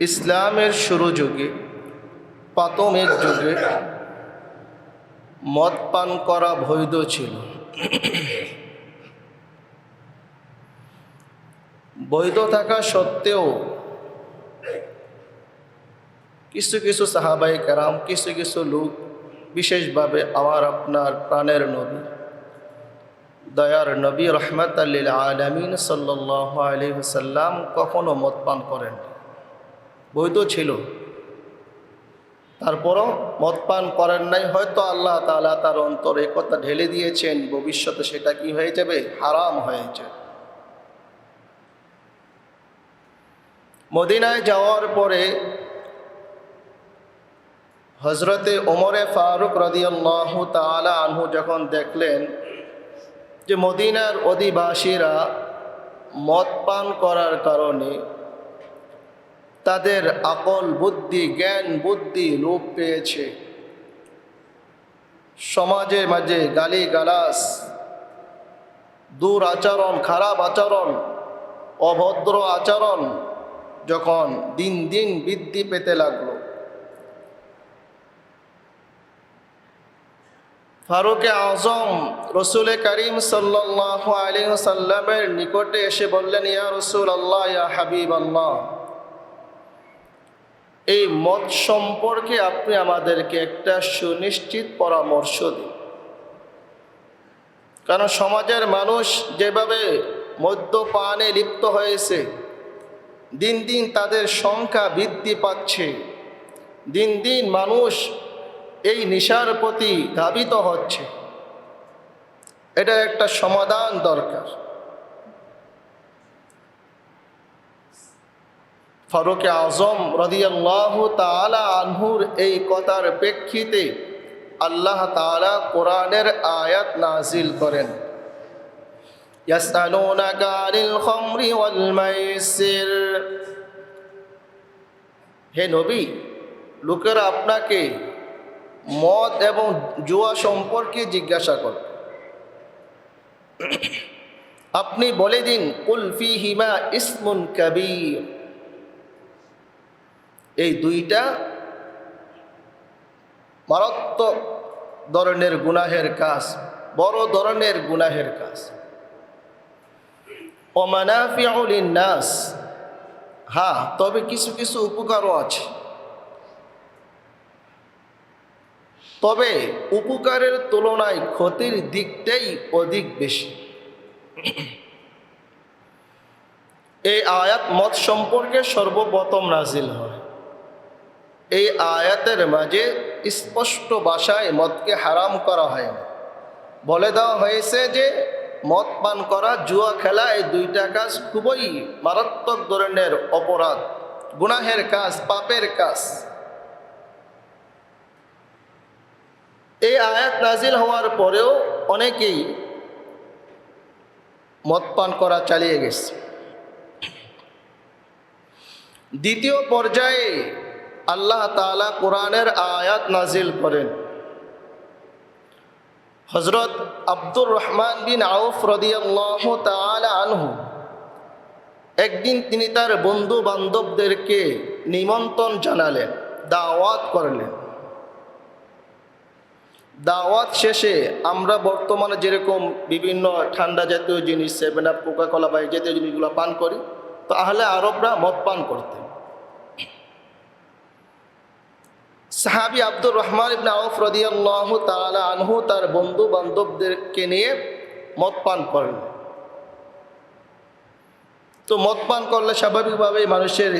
ইসলামের শুরু যুগে, প্রাথমিক যুগে মদ পান করা বৈধ ছিল। বৈধ থাকা সত্ত্বেও কিছু কিছু সাহাবায়ে কেরাম, কিছু কিছু লোক, বিশেষভাবে আমার আপনার প্রাণের নবী, দয়ার নবী রহমাতাল লিল আলামিন সাল্লাল্লাহু আলাইহি ওয়াসাল্লাম কখনো মদ পান করেন। বৈধ ছিল, তারপরও মদ পান করেন নাই। হয়তো আল্লাহ তাআলা তার অন্তরে কথা ঢেলে দিয়েছেন, ভবিষ্যতে সেটা কি হয়ে যাবে, হারাম হয়ে যাবে। মদিনায় যাওয়ার পরে হযরতে ওমরে ফারুক রাদিয়াল্লাহু তাআলা আনহু যখন দেখলেন যে মদিনার অধিবাসীরা মদ পান করার কারণে তাদের আকল বুদ্ধি, জ্ঞান বুদ্ধি লোপ পেয়েছে, সমাজের মাঝে গালিগালাজ, দুরাচরণ, খারাপ আচরণ, অভদ্র আচরণ যখন দিন দিন বৃদ্ধি পেতে লাগলো, ফারুকে আজম রসুল করিম সাল্লাল্লাহু আলাইহি ওয়াসাল্লামের নিকটে এসে বললেন, ইয়া রাসূলুল্লাহ, ইয়া হাবিবাল্লাহ, এই মদ সম্পর্কে আপনি আমাদেরকে একটা সুনিশ্চিত পরামর্শ দিন। কারণ সমাজের মানুষ যেভাবে মদ্যপানে লিপ্ত হয়েছে, দিন দিন তাদের সংখ্যা বৃদ্ধি পাচ্ছে, দিন দিন মানুষ এই নেশার প্রতি ধাবিত হচ্ছে, এটা একটা সমাধান দরকার। ফারুকে আজম রাদিয়াল্লাহু তাআলা আনহুর এই কথার প্রেক্ষিতে আল্লাহ তাআলা কোরআনের আয়াত নাজিল করেন, ইয়াসআলুনাকা আনিল খামরি ওয়াল মাইসির। হে নবী, লোকেরা আপনাকে মদ এবং জুয়া সম্পর্কে জিজ্ঞাসা করে, আপনি বলে দিন, কুল ফীহিমা ইসমুন কাবীর, এই দুইটা মারাত্মক ধরনের গুনাহের কাজ, বড় ধরনের গুনাহের কাজ। ওয়া মানাফিউ লিন-নাস, হ্যাঁ, তবে কিছু কিছু উপকারও আছে, তবে উপকারের তুলনায় ক্ষতির দিকটাই অধিক বেশি। এই আয়াত মদ সম্পর্কে সর্বপ্রথম নাজিল হয়। এই আয়াতের মাঝে স্পষ্ট ভাষায় মদকে হারাম করা হয় না, বলে দেওয়া হয়েছে যে মদ পান করা, জুয়া খেলা, এই দুইটা কাজ খুবই মারাত্মক ধরনের অপরাধ, গুনাহের কাজ, পাপের কাজ। এই আয়াত নাজিল হওয়ার পরেও অনেকেই মদ পান করা চালিয়ে গেছে। দ্বিতীয় পর্যায়ে আল্লাহ তাআলা কোরআনের আয়াত নাজিল করেন। হযরত আব্দুর রহমান বিন আউফ রাদিয়াল্লাহু তাআলা আনহু একদিন তিনি তার বন্ধু বান্ধবদেরকে নিমন্ত্রণ জানালেন, দাওয়াত করলেন। দাওয়াত শেষে আমরা বর্তমানে যেরকম বিভিন্ন ঠান্ডা জাতীয় জিনিস, 7 আপ, কোকা-কোলা বা এই জাতীয় জিনিসগুলো পান করি, তো আহলে আরবরা মদ পান করতেন। সাহাবী আব্দুর রহমান ইবনে আউফ রাদিয়াল্লাহু তাআলা আনহু তার বন্ধু বান্ধবদেরকে নিয়ে মদ পান করেন। তো মদ পান করলে স্বাভাবিকভাবেই মানুষের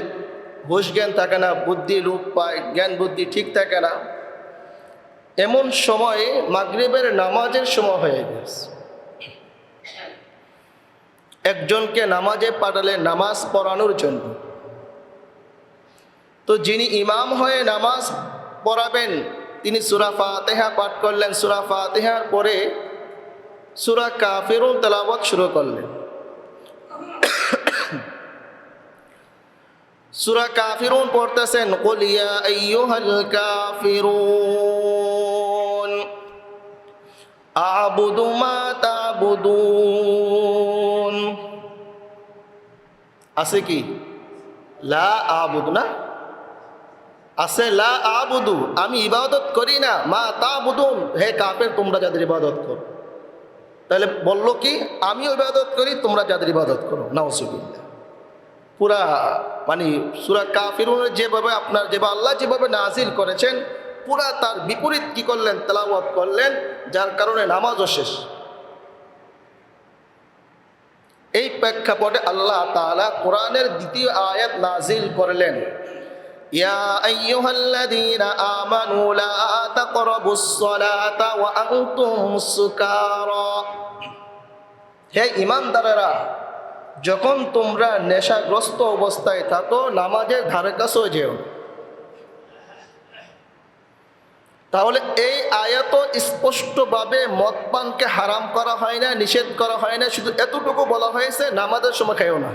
হুঁশ জ্ঞান থাকে না, বুদ্ধি লোপ পায়, জ্ঞান বুদ্ধি ঠিক থাকে না। এমন সময়ে মাগরিবের নামাজের সময় হয়ে গেছে। একজনকে নামাজে পাঠালেন নামাজ পড়ানোর জন্য। তো যিনি ইমাম হয়ে নামাজ পড়াবেন তিনি সূরা ফাতিহা পাঠ করলেন। সূরা ফাতিহার পরে সূরা কাফিরুন তেলাওয়াত শুরু করলেন। সূরা কাফিরুন পড়তেছেন, কুল ইয়া আইয়ুহাল কাফিরুন আ'বুদু মা তা'বুদুন। আছে কি লা আ'বুদু না, আছে লা আবুদু, আমি ইবাদত করি না, মা তাবুদুন, হে কাফের তোমরা যাদের ইবাদত করো। তাহলে বললো কি, আমিও ইবাদত করি, তোমরা যাদের ইবাদত করো। নাউজুবিল্লাহ। পুরা মানে সূরা কাফিরুনের যেভাবে যেভাবে আল্লাহ যেভাবে নাজিল করেছেন, পুরা তার বিপরীত কি করলেন, তেলাওয়াত করলেন, যার কারণে নামাজও শেষ। এই প্রেক্ষাপটে আল্লাহ তাআলা কোরআনের দ্বিতীয় আয়াত নাজিল করলেন, ইয়া আইয়ুহাল্লাযীনা আমানু লা তাকরাবুস সালাতা ওয়া আনতুম সুকারা। হে ঈমানদারেরা, যখন তোমরা নেশাগ্রস্ত অবস্থায় থাকো নামাজের ধারে কাছেও যেও। তাহলে এই আয়াত স্পষ্টভাবে মদপানকে হারাম করা হয় না, নিষেধ করা হয় না, শুধু এতটুকু বলা হয়েছে নামাজের সময় খাইও না।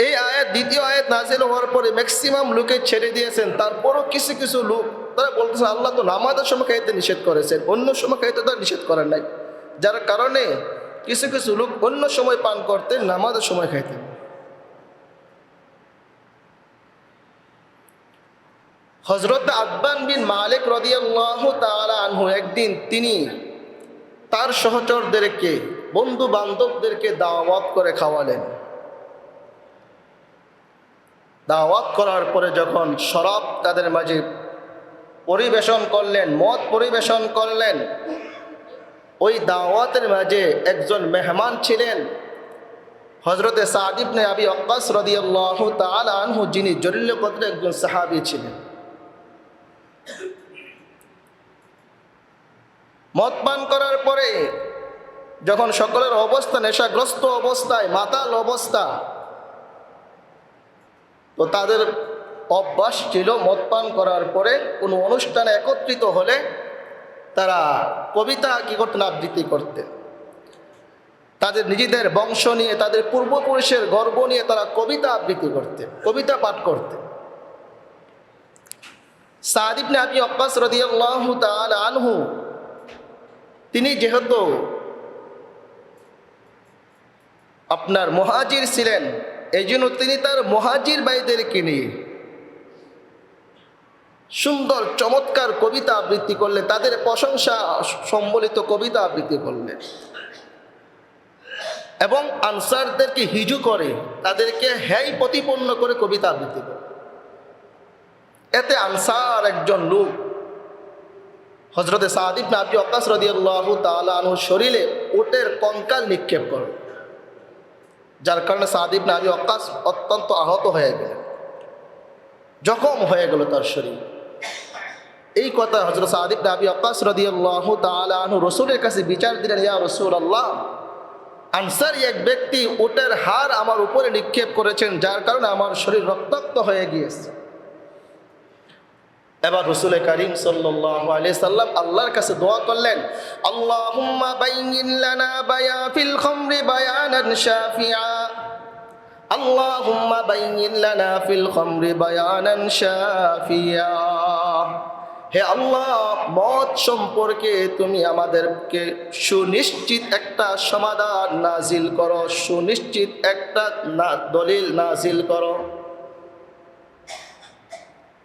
এই আয়াত দ্বিতীয় আয়াত নাজিল হওয়ার পরে ম্যাক্সিমাম লোকে ছেড়ে দিয়েছেন, তারপরও কিছু কিছু লোক তারা বলতেছে আল্লাহ তো নামাজের সময় খাইতে নিষেধ করেছেন, অন্য সময় খাইতে তারা নিষেধ করেন নাই, যার কারণে কিছু কিছু লোক অন্য সময় পান করতেন, নামাজের সময় খাইতেন। হযরত আব্বান বিন মালিক রাদিয়াল্লাহু তাআলা আনহু একদিন তিনি তার সহচরদেরকে, বন্ধু বান্ধবদেরকে দাওয়াত করে খাওয়ালেন। দাওয়াত করার পরে যখন শরাব তাদের মাঝে পরিবেশন করলেন, মদ পরিবেশন করলেন, ওই দাওয়াতের মাঝে একজন মেহমান ছিলেন হযরতে সাদ ইবনে আবি ওয়াক্কাস রাদিয়াল্লাহু তাআলা আনহু, যিনি জলিল কদরের একজন সাহাবী ছিলেন। মদ পান করার পরে যখন সকলের অবস্থা নেশাগ্রস্ত অবস্থায়, মাতাল অবস্থা, তো তাদের অভ্যাস ছিল মদ পান করার পরে কোনো অনুষ্ঠানে একত্রিত হলে তারা কবিতা কি করতেন, আবৃত্তি করতেন। তাদের নিজেদের বংশ নিয়ে, তাদের পূর্বপুরুষের গর্ব নিয়ে তারা কবিতা আবৃত্তি করতেন, কবিতা পাঠ করতেন। সাদ ইবনে আবি ওয়াক্কাস রাদিয়াল্লাহু তাআলা আনহু, তিনি যেহেতু আপনার মুহাজির ছিলেন, এই জন্য তিনি তার মুহাজির ভাইদেরকে নিয়ে সুন্দর চমৎকার কবিতা আবৃত্তি করলেন, তাদের প্রশংসা সম্বলিত কবিতা আবৃত্তি করলেন এবং আনসারদেরকে হিজু করে, তাদেরকে হ্যায় প্রতিপন্ন করে কবিতা আবৃত্তি করে। এতে আনসার একজন লোক হযরতে সাদ ইবনে আবি ওয়াক্কাস রাদিয়াল্লাহু তাআলা আনহু শরীরে উটের কঙ্কাল নিক্ষেপ করে, যার কারণে সাদ ইবনে আবি ওয়াক্কাস অত্যন্ত আহত হয়ে গেলেন, জখম হয়ে গেল তার শরীর। এই কথা হযরত সাদ ইবনে আবি ওয়াক্কাস রাদিয়াল্লাহু তাআলা আনহু রাসূলের কাছে বিচার দিলেন, ইয়া রাসূলুল্লাহ, আনসারী এক ব্যক্তি উটের হাড় আমার উপরে নিক্ষেপ করেছেন, যার কারণে আমার শরীর রক্তাক্ত হয়ে গিয়েছে। এবার রাসূল কারীম সাল্লাল্লাহু আলাইহি সাল্লাম আল্লাহর কাছে দোয়া করলেন, আল্লাহুম্মা বাইয়িন লানা ফিল খামরি বায়ানান শাফিআ, আল্লাহুম্মা বাইয়িন লানা ফিল খামরি বায়ানান শাফিআ। হে আল্লাহ, মদ সম্পর্কে তুমি আমাদেরকে সুনিশ্চিত একটা সমাধান নাজিল করো, সুনিশ্চিত একটা দলিল নাজিল করো।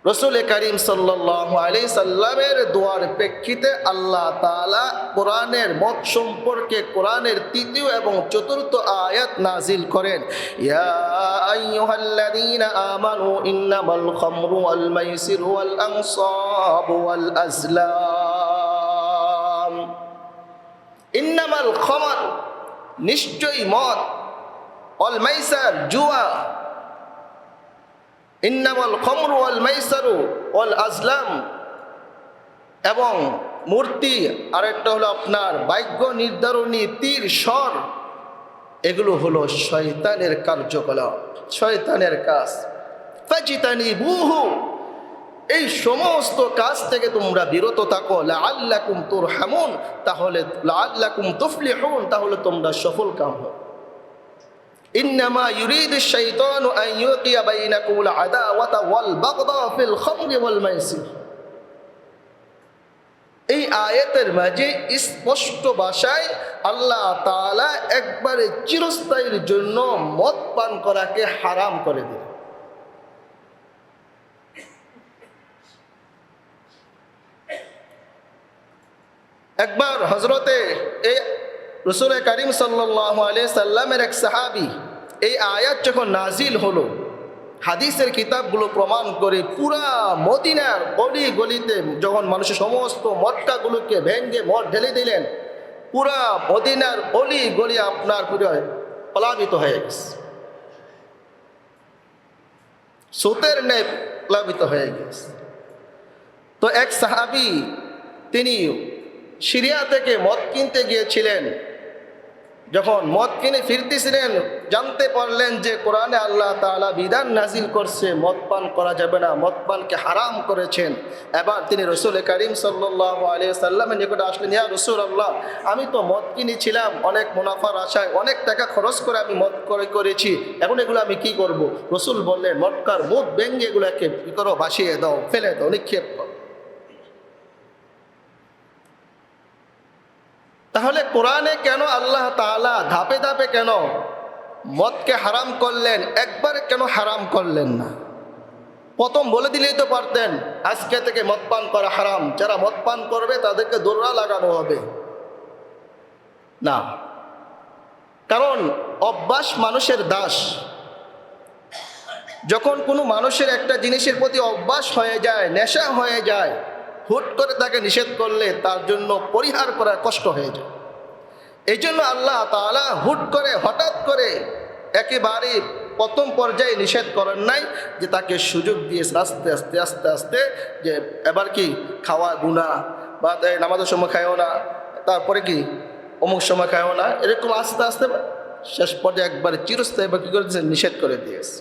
রাসূল কারীম সাল্লাল্লাহু আলাইহি সাল্লামের দোয়ার প্রেক্ষিতে আল্লাহ তাআলা কোরআনের মদ সম্পর্কে কোরআনের তৃতীয় এবং চতুর্থ আয়াত নাজিল করেন, ইয়া আইয়ুহাল্লাযীনা আমানু ইন্নামাল খামরু ওয়াল মাইসিরু ওয়াল আনসাবু ওয়াল আজলাম। ইন্নামাল খামর, নিশ্চয়ই মদ, ওয়াল মাইসার, জুয়া, ইন্নামাল খামরু ওয়াল মাইসারু ওয়াল আজলাম, এবং মূর্তি, আরেকটা হলো আপনার ভাগ্য নির্ধারণী তীর, স্বর, এগুলো হলো শয়তানের কার্যকলাপ, শয়তানের কাজ। ফাজতানিবুহু, এই সমস্ত কাজ থেকে তোমরা বিরত থাকো, লাআল্লাকুম তুরহামুন, তাহলে লাআল্লাকুম তুফলিহুন, তাহলে তোমরা সফল কাম হবে। ইন্নামা ইউরিদুশ শাইতানু আন ইউকিয়া বাইনাকুমুল আদাওয়াতা ওয়াল বাগদা ফিল খামরি ওয়াল মাইসির। এই আয়াতের মাঝে স্পষ্ট ভাষায় আল্লাহ তাআলা একবারে চিরস্থায়ীর জন্য মদ পান করাকে হারাম করে দিলেন। একবার হযরতে এই রাসূল করিম সাল্লাল্লাহু আলাইহি সাল্লামের এক সাহাবী এই আয়াত যখন নাজিল হলো, হাদিসের কিতাবগুলো প্রমাণ করে পুরা মদিনার অলি গলিতে যখন মানুষের সমস্ত মটকাগুলোকে ভেঙে মদ ঢেলে দিলেন, পুরা মদিনার অলি গলি আপনার পুরো প্লাবিত হয়ে গেছে, স্রোতের ন্যায় প্লাবিত হয়ে গেছে। তো এক সাহাবী তিনি সিরিয়া থেকে মদ কিনতে গিয়েছিলেন, যখন মদ কিনে ফিরতেছিলেন জানতে পারলেন যে কোরআনে আল্লাহ তাআলা বিধান নাজিল করছে মদ পান করা যাবে না, মদ পানকে হারাম করেছেন। এবার তিনি রাসূল করিম সাল্লাল্লাহু আলাইহি সাল্লামের নিকটে আসলেন, ইয়া রাসূলুল্লাহ, আমি তো মদ কিনেছিলাম অনেক মুনাফার আশায়, অনেক টাকা খরচ করে আমি মদ করেছি, এখন এগুলো আমি কি করব? রাসূল বললেন, মটকার মুখ ভেঙে এগুলাকে কি করো, ভাসিয়ে দাও, ফেলে দাও, নিক্ষেপ করো। তাহলে কোরআনে কেন আল্লাহ তাআলা ধাপে ধাপে কেন মদকে হারাম করলেন, একবারে কেন হারাম করলেন না? প্রথম বলে দিলেই তো পারতেন আজকে থেকে মদ পান করা হারাম, যারা মদ পান করবে তাদেরকে দোররা লাগানো হবে। না, কারণ অভ্যাস মানুষের দাস। যখন কোনো মানুষের একটা জিনিসের প্রতি অভ্যাস হয়ে যায়, নেশা হয়ে যায়, হুট করে তাকে নিষেধ করলে তার জন্য পরিহার করা কষ্ট হয়ে যায়। এই জন্য আল্লাহ তাআলা হুট করে হঠাৎ করে একেবারে প্রথম পর্যায়ে নিষেধ করেন নাই, যে তাকে সুযোগ দিয়ে আস্তে আস্তে আস্তে আস্তে যে এবার কি খাওয়া গুনাহ, বা নামাজের সময় খায়ও না, তারপরে কি অমুক সময় খায়ও না, এরকম আস্তে আস্তে শেষ পর্যায়ে একবারে চিরস্থায়ী বা কী করে দিয়েছে, নিষেধ করে দিয়েছে।